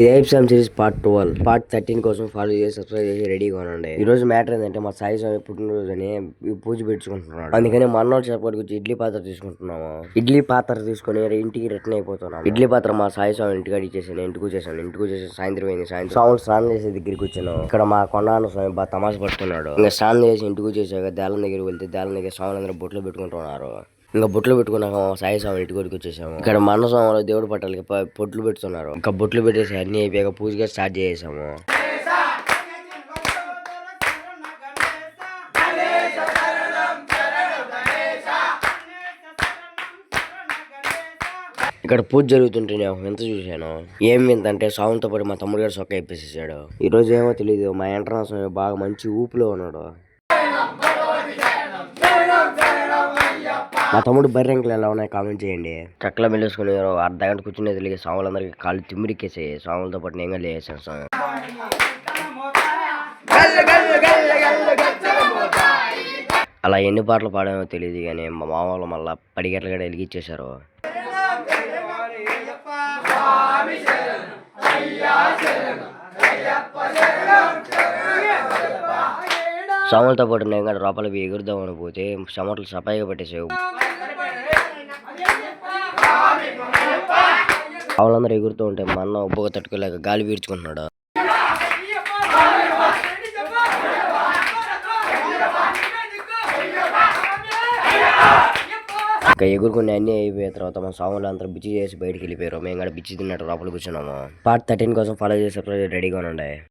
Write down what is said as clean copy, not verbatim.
ఇది ఎయిప్సమ్ series part 13 కోసం follow చేసి సబ్స్క్రైబ్ చేసి రెడీగా ఉండండి. ఈ రోజు మ్యాటర్ ఏంటంటే మా సాయి స్వామి పుట్టినరోజు అని పూజ పెట్టుకుంటున్నాడు. అందుకని మన్నోడు చేపటి గురించి ఇడ్లీ పాత్ర తీసుకుంటున్నాము. ఇడ్లీ పాత్ర తీసుకుని ఇంటికి రిటర్న్ అయిపోతున్నాం. ఇడ్లీ పాత్ర మా సాయి స్వామి ఇంటికి ఇచ్చేసాను. ఇంటికి వచ్చేసి సాయంత్రం అయింది. సాయంత్రం స్నానం చేసే దగ్గరికి వచ్చాను. ఇక్కడ మా కొండాన స్వామి బాగా తమాష పడుతున్నాడు. ఇంకా స్నానం చేసి ఇంటికి వచ్చేసాక దేలం దగ్గరికి వెళ్తే దేలం దగ్గర స్వాములందరూ బొట్లు పెట్టుకుంటున్నారు. ఇంకా బొట్లు పెట్టుకున్నాక సాయి స్వామి ఇంటి కొరికి వచ్చేసాము. ఇక్కడ మన స్వామిలో దేవుడు పట్టాలకి బొట్లు పెడుతున్నారు. ఇంకా బొట్లు పెట్టేసి అన్ని అయిపోయాక పూజగా స్టార్ట్ చేసాము. ఇక్కడ పూజ జరుగుతుంటే నేను వింత చూశాను. ఏం వింత అంటే స్వామితో పాటు మా తమ్ముడు గారు సొక్క ఇప్పేసేసాడు. ఈ రోజు ఏమో తెలియదు, మా ఎంట్రన్స్ బాగా మంచి ఊపులో ఉన్నాడు. మా తమ్ముడు బర్రెంకులు ఎలా ఉన్నాయి కామెంట్ చేయండి. చక్కల వెళ్ళేసుకుని అర్ధగంట కూర్చునే తెలియదు. స్వాములందరికీ కాళ్ళు తిమ్మిరికేసాయి. స్వాములతో పాటు నేను లేసాను. అలా ఎన్ని పాటలు పాడామో తెలియదు కానీ మా మామూలు మళ్ళీ పడిగట్ల కూడా వెలిగించేశారు. స్వాములతో పాటు నేను కూడా లోపలికి ఎగురుదామని పోతే చెమటలు సపాయిగా పెట్టేసావు. వాళ్ళందరూ ఎగురుతూ ఉంటే మా అన్న ఉబ్బగా తట్టుకోలేక గాలి పీల్చుకుంటున్నాడు. ఇంకా ఎగురుకుని అన్నీ అయిపోయిన తర్వాత మా స్వాములు అందరూ బిచ్చి చేసి బయటికి వెళ్ళిపోయారు. మేము కూడా బిచ్చి తిన్నట్టు లోపలికి కూర్చున్నాము. పార్ట్ 13 కోసం ఫాలో చేసే రెడీగా ఉండండి.